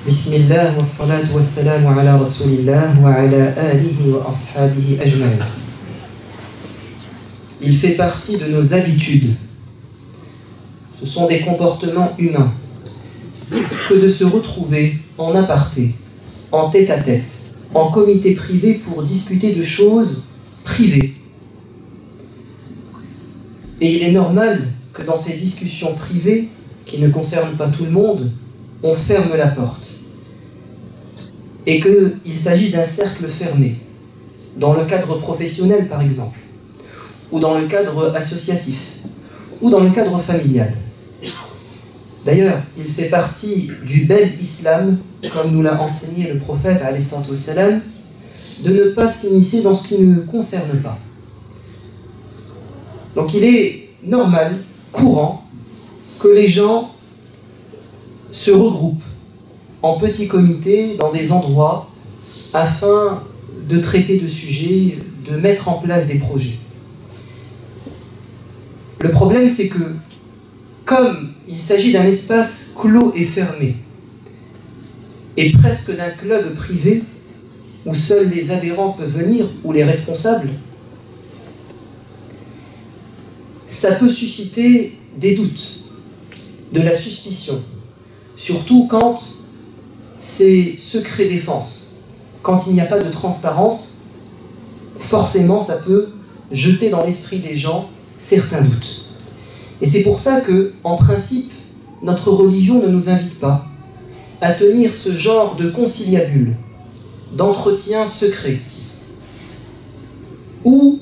Bismillah wa salatu wa salamu ala rasulillah wa ala alihi wa ashabihi ajma'in. Il fait partie de nos habitudes. Ce sont des comportements humains que de se retrouver en aparté, en tête-à-tête, en comité privé pour discuter de choses privées. Et il est normal que dans ces discussions privées, qui ne concernent pas tout le monde, on ferme la porte. Et qu'il s'agit d'un cercle fermé, dans le cadre professionnel par exemple, ou dans le cadre associatif, ou dans le cadre familial. D'ailleurs, il fait partie du bel islam, comme nous l'a enseigné le prophète, alayhi salatu wassalam, de ne pas s'immiscer dans ce qui ne nous concerne pas. Donc il est normal, courant, que les gens se regroupent en petits comités dans des endroits afin de traiter de sujets, de mettre en place des projets. Le problème, c'est que comme il s'agit d'un espace clos et fermé, et presque d'un club privé où seuls les adhérents peuvent venir, ou les responsables, ça peut susciter des doutes, de la suspicion, surtout quand c'est secret défense. Quand il n'y a pas de transparence, forcément ça peut jeter dans l'esprit des gens certains doutes. Et c'est pour ça que, en principe, notre religion ne nous invite pas à tenir ce genre de conciliabule, d'entretien secret, ou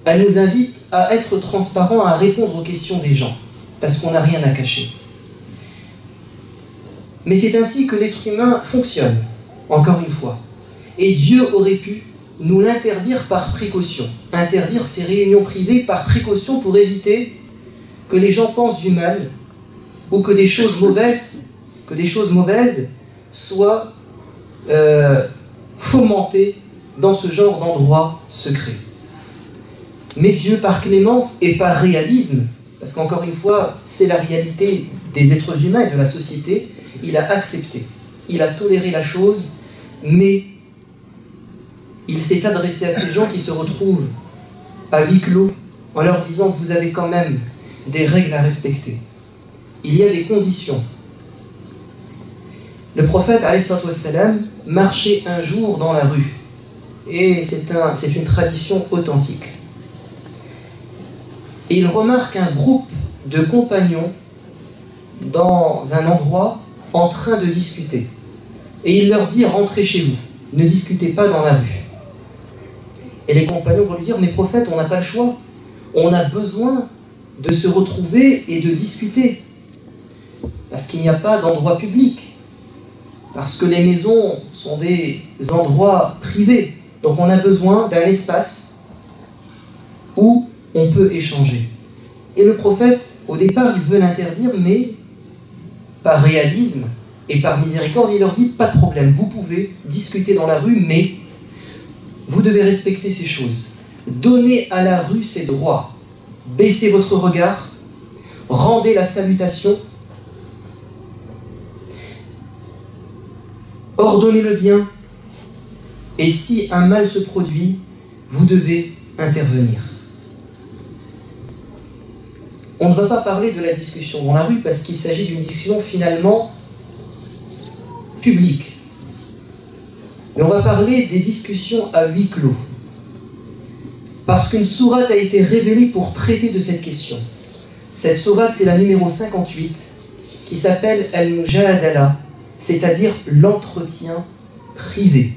elle nous invite à être transparent, à répondre aux questions des gens, parce qu'on n'a rien à cacher. Mais c'est ainsi que l'être humain fonctionne, encore une fois. Et Dieu aurait pu nous l'interdire par précaution, interdire ces réunions privées par précaution pour éviter que les gens pensent du mal, ou que des choses mauvaises soient fomentées dans ce genre d'endroit secret. Mais Dieu, par clémence et par réalisme, parce qu'encore une fois, c'est la réalité des êtres humains et de la société, il a accepté, il a toléré la chose, mais il s'est adressé à ces gens qui se retrouvent à huis clos en leur disant: vous avez quand même des règles à respecter. Il y a des conditions. Le prophète, alayhi salatu wassalam, marchait un jour dans la rue, et c'est une tradition authentique. Et il remarque un groupe de compagnons dans un endroit en train de discuter. Et il leur dit: rentrez chez vous, ne discutez pas dans la rue. Et les compagnons vont lui dire: mais prophète, on n'a pas le choix, on a besoin de se retrouver et de discuter, parce qu'il n'y a pas d'endroit public, parce que les maisons sont des endroits privés, donc on a besoin d'un espace où on peut échanger. Et le prophète, au départ, il veut l'interdire, mais par réalisme et par miséricorde, il leur dit: pas de problème, vous pouvez discuter dans la rue, mais vous devez respecter ces choses. Donnez à la rue ses droits. Baissez votre regard, rendez la salutation, ordonnez le bien, et si un mal se produit, vous devez intervenir. On ne va pas parler de la discussion dans la rue parce qu'il s'agit d'une discussion finalement publique. Mais on va parler des discussions à huis clos. Parce qu'une sourate a été révélée pour traiter de cette question. Cette sourate, c'est la numéro 58, qui s'appelle Al-Mujadala, c'est-à-dire l'entretien privé.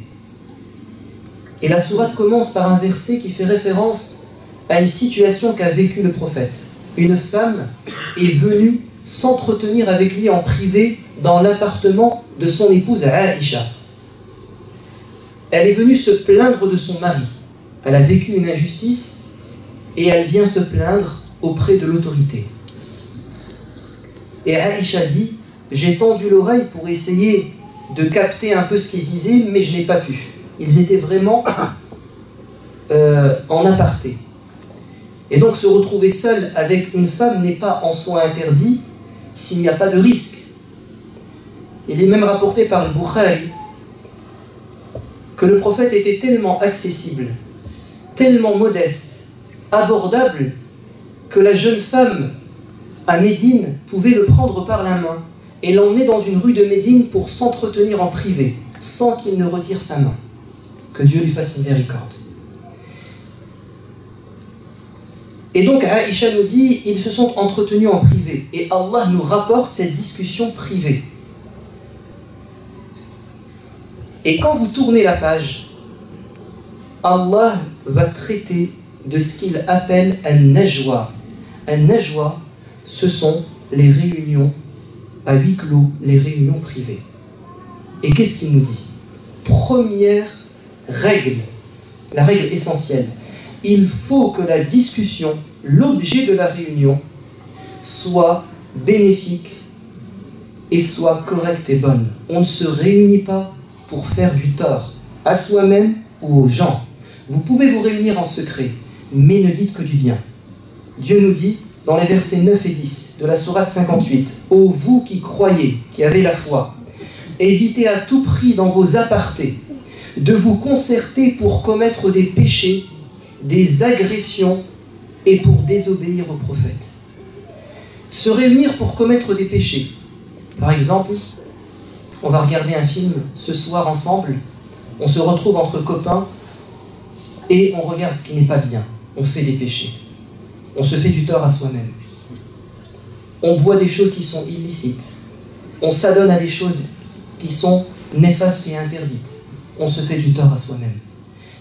Et la sourate commence par un verset qui fait référence à une situation qu'a vécue le prophète. Une femme est venue s'entretenir avec lui en privé dans l'appartement de son épouse Aïcha. Elle est venue se plaindre de son mari. Elle a vécu une injustice et elle vient se plaindre auprès de l'autorité. Et Aïcha dit: j'ai tendu l'oreille pour essayer de capter un peu ce qu'ils disaient, mais je n'ai pas pu. Ils étaient vraiment en aparté. Et donc se retrouver seul avec une femme n'est pas en soi interdit s'il n'y a pas de risque. Il est même rapporté par le Bukhari que le prophète était tellement accessible, tellement modeste, abordable, que la jeune femme à Médine pouvait le prendre par la main et l'emmener dans une rue de Médine pour s'entretenir en privé, sans qu'il ne retire sa main. Que Dieu lui fasse miséricorde. Et donc Aïcha nous dit, ils se sont entretenus en privé. Et Allah nous rapporte cette discussion privée. Et quand vous tournez la page, Allah va traiter de ce qu'il appelle un najwa. Un najwa, ce sont les réunions à huis clos, les réunions privées. Et qu'est-ce qu'il nous dit? Première règle, la règle essentielle, il faut que la discussion, l'objet de la réunion, soit bénéfique et soit correcte et bonne. On ne se réunit pas pour faire du tort à soi-même ou aux gens. Vous pouvez vous réunir en secret, mais ne dites que du bien. Dieu nous dit dans les versets 9 et 10 de la sourate 58, « Ô vous qui croyez, qui avez la foi, évitez à tout prix dans vos apartés de vous concerter pour commettre des péchés, des agressions et pour désobéir au prophète. » Se réunir pour commettre des péchés. Par exemple, on va regarder un film ce soir ensemble, on se retrouve entre copains et on regarde ce qui n'est pas bien. On fait des péchés. On se fait du tort à soi-même. On boit des choses qui sont illicites. On s'adonne à des choses qui sont néfastes et interdites. On se fait du tort à soi-même.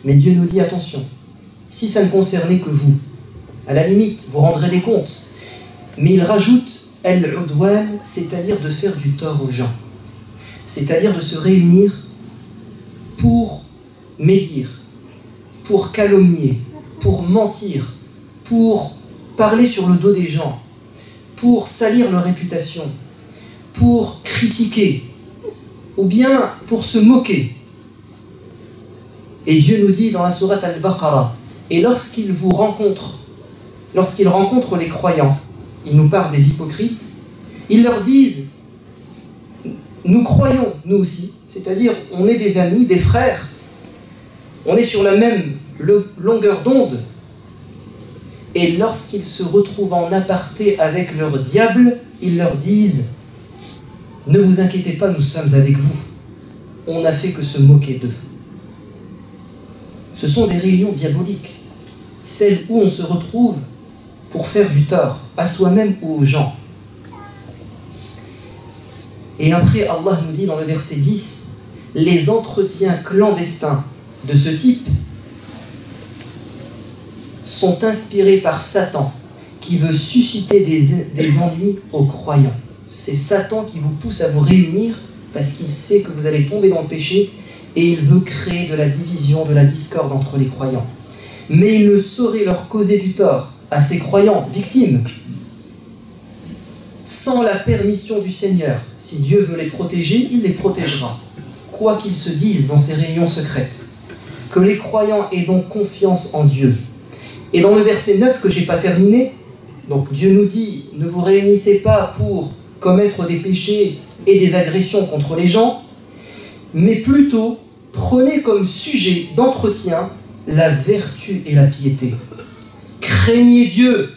Mais Dieu nous dit, attention, si ça ne concernait que vous, à la limite, vous rendrez des comptes. Mais il rajoute al-udwan, c'est-à-dire de faire du tort aux gens. C'est-à-dire de se réunir pour médire, pour calomnier, pour mentir, pour parler sur le dos des gens, pour salir leur réputation, pour critiquer, ou bien pour se moquer. Et Dieu nous dit dans la sourate Al-Baqarah, et lorsqu'il rencontre les croyants, ils nous parlent des hypocrites, ils leur disent, nous croyons, nous aussi, c'est-à-dire on est des amis, des frères, on est sur la même longueur d'onde. Et lorsqu'ils se retrouvent en aparté avec leur diable, ils leur disent, ne vous inquiétez pas, nous sommes avec vous. On n'a fait que se moquer d'eux. Ce sont des réunions diaboliques, celles où on se retrouve pour faire du tort à soi-même ou aux gens. Et après, Allah nous dit dans le verset 10, les entretiens clandestins de ce type sont inspirés par Satan, qui veut susciter des ennuis aux croyants. C'est Satan qui vous pousse à vous réunir parce qu'il sait que vous allez tomber dans le péché et il veut créer de la division, de la discorde entre les croyants. Mais il ne saurait leur causer du tort à ces croyants victimes sans la permission du Seigneur. Si Dieu veut les protéger, il les protégera, quoi qu'ils se disent dans ces réunions secrètes. Que les croyants aient donc confiance en Dieu. Et dans le verset 9 que je n'ai pas terminé, donc Dieu nous dit, ne vous réunissez pas pour commettre des péchés et des agressions contre les gens, mais plutôt prenez comme sujet d'entretien la vertu et la piété. Craignez Dieu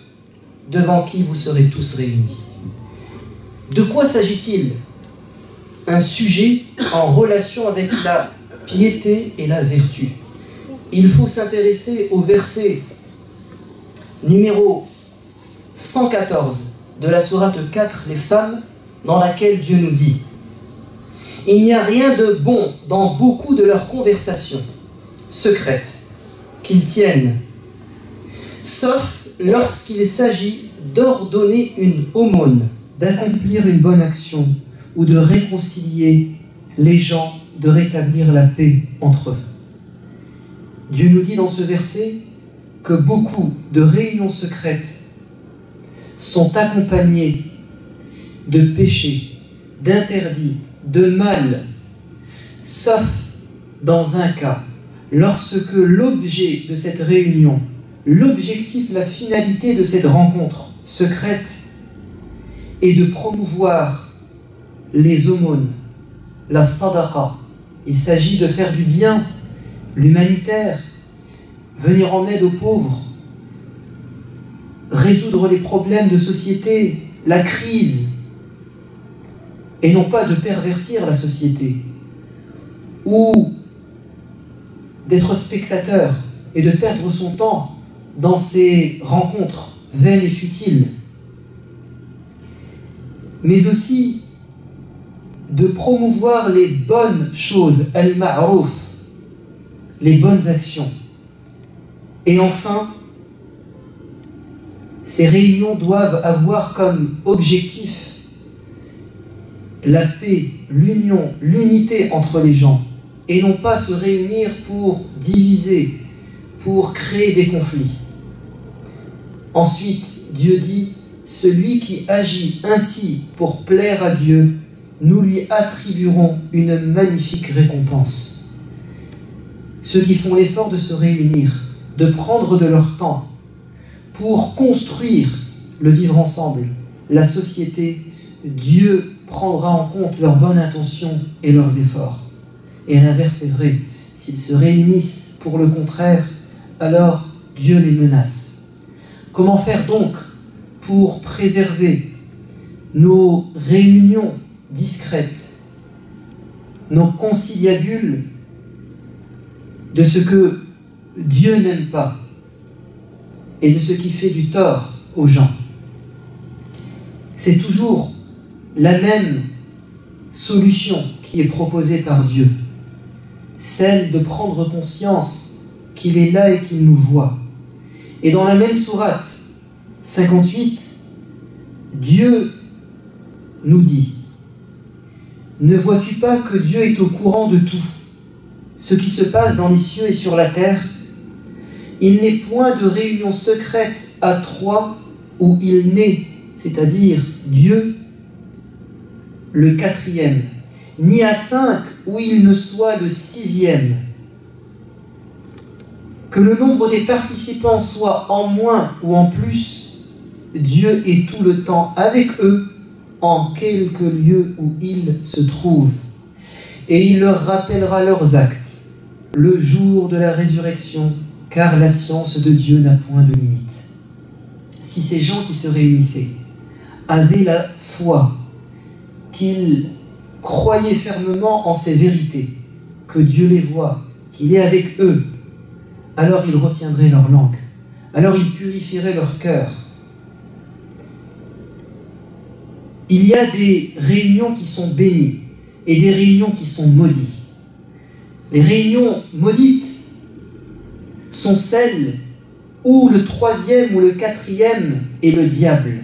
devant qui vous serez tous réunis. De quoi s'agit-il? Un sujet en relation avec la piété et la vertu. Il faut s'intéresser au verset numéro 114 de la sourate 4, les femmes, dans laquelle Dieu nous dit: il n'y a rien de bon dans beaucoup de leurs conversations secrètes qu'ils tiennent, sauf lorsqu'il s'agit d'ordonner une aumône, d'accomplir une bonne action ou de réconcilier les gens, de rétablir la paix entre eux. Dieu nous dit dans ce verset que beaucoup de réunions secrètes sont accompagnées de péchés, d'interdits, de mal, sauf dans un cas, lorsque l'objet de cette réunion, l'objectif, la finalité de cette rencontre secrète est de promouvoir les aumônes, la sadaqa. Il s'agit de faire du bien, l'humanitaire, venir en aide aux pauvres, résoudre les problèmes de société, la crise, et non pas de pervertir la société, ou d'être spectateur et de perdre son temps dans ces rencontres vaines et futiles, mais aussi de promouvoir les bonnes choses, al-ma'rouf, les bonnes actions. Et enfin, ces réunions doivent avoir comme objectif la paix, l'union, l'unité entre les gens, et non pas se réunir pour diviser, pour créer des conflits. Ensuite, Dieu dit, celui qui agit ainsi pour plaire à Dieu, nous lui attribuerons une magnifique récompense. Ceux qui font l'effort de se réunir, de prendre de leur temps pour construire le vivre ensemble, la société, Dieu prendra en compte leurs bonnes intentions et leurs efforts. Et l'inverse est vrai. S'ils se réunissent pour le contraire, alors Dieu les menace. Comment faire donc pour préserver nos réunions discrètes, nos conciliabules de ce que Dieu n'aime pas et de ce qui fait du tort aux gens? C'est toujours la même solution qui est proposée par Dieu, celle de prendre conscience qu'il est là et qu'il nous voit. Et dans la même sourate 58, Dieu nous dit: ne vois-tu pas que Dieu est au courant de tout, ce qui se passe dans les cieux et sur la terre? Il n'est point de réunion secrète à trois où il n'est, c'est-à-dire Dieu, le quatrième, ni à 5 où il ne soit le 6e. Que le nombre des participants soit en moins ou en plus, Dieu est tout le temps avec eux, en quelque lieu où ils se trouvent. Et il leur rappellera leurs actes, le jour de la résurrection, car la science de Dieu n'a point de limite. Si ces gens qui se réunissaient avaient la foi, qu'ils croyaient fermement en ces vérités, que Dieu les voit, qu'il est avec eux, alors ils retiendraient leur langue, alors ils purifieraient leur cœur. Il y a des réunions qui sont bénies et des réunions qui sont maudites. Les réunions maudites sont celles où le 3e ou le 4e est le diable.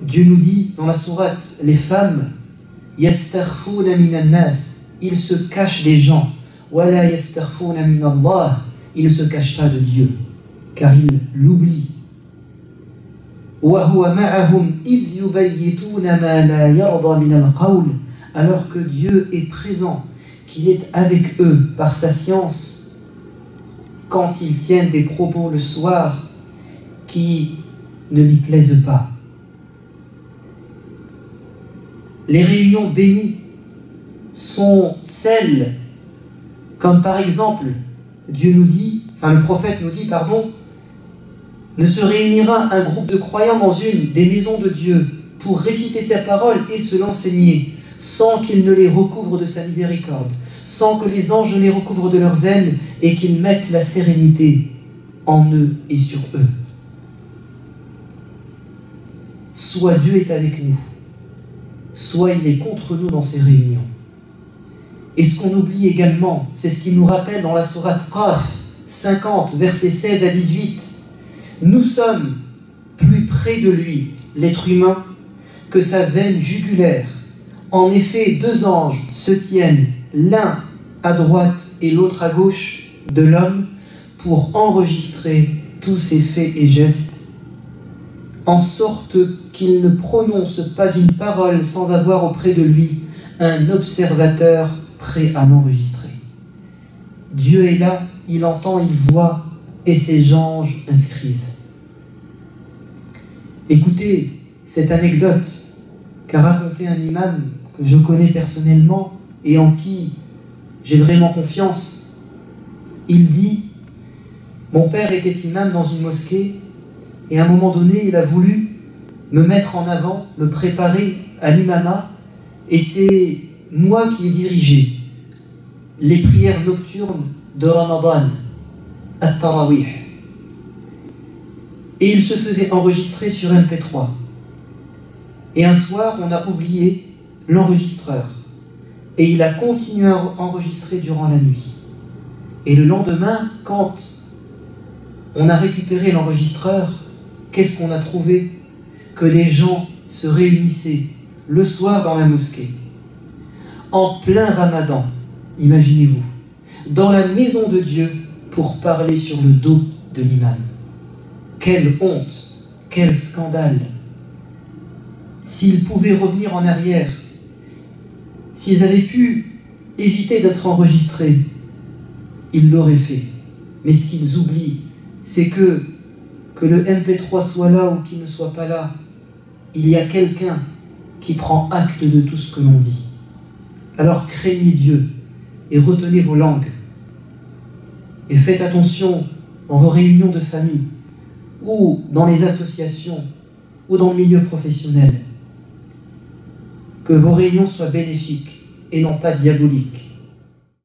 Dieu nous dit dans la sourate, les femmes, yastarfouna minan nas, ils se cachent des gens, wala yastarfouna min Allah, ils ne se cachent pas de Dieu, car ils l'oublient. Alors que Dieu est présent, qu'il est avec eux par sa science, quand ils tiennent des propos le soir qui ne lui plaisent pas. Les réunions bénies sont celles, comme par exemple, le prophète nous dit, ne se réunira un groupe de croyants dans une des maisons de Dieu pour réciter sa parole et se l'enseigner, sans qu'il ne les recouvre de sa miséricorde, sans que les anges les recouvrent de leurs ailes et qu'ils mettent la sérénité en eux et sur eux. Soit Dieu est avec nous, soit il est contre nous dans ces réunions. Et ce qu'on oublie également, c'est ce qui nous rappelle dans la sourate Qaf 50, versets 16 à 18. Nous sommes plus près de lui, l'être humain, que sa veine jugulaire. En effet, 2 anges se tiennent, l'un à droite et l'autre à gauche de l'homme, pour enregistrer tous ses faits et gestes, en sorte qu'il ne prononce pas une parole sans avoir auprès de lui un observateur prêt à l'enregistrer. Dieu est là, il entend, il voit, et ses anges inscrivent. Écoutez cette anecdote qu'a raconté un imam que je connais personnellement et en qui j'ai vraiment confiance. Il dit: mon père était imam dans une mosquée et à un moment donné, il a voulu me mettre en avant, me préparer à l'imama, et c'est moi qui ai dirigé les prières nocturnes de Ramadan, At-Tarawih. Et il se faisait enregistrer sur MP3. Et un soir, on a oublié l'enregistreur. Et il a continué à enregistrer durant la nuit. Et le lendemain, quand on a récupéré l'enregistreur, qu'est-ce qu'on a trouvé? Que des gens se réunissaient le soir dans la mosquée, en plein Ramadan, imaginez-vous, dans la maison de Dieu, pour parler sur le dos de l'imam. Quelle honte, quel scandale! S'ils pouvaient revenir en arrière, s'ils avaient pu éviter d'être enregistrés, ils l'auraient fait. Mais ce qu'ils oublient, c'est que le MP3 soit là ou qu'il ne soit pas là, il y a quelqu'un qui prend acte de tout ce que l'on dit. Alors craignez Dieu et retenez vos langues. Et faites attention dans vos réunions de famille, ou dans les associations, ou dans le milieu professionnel. Que vos réunions soient bénéfiques et non pas diaboliques.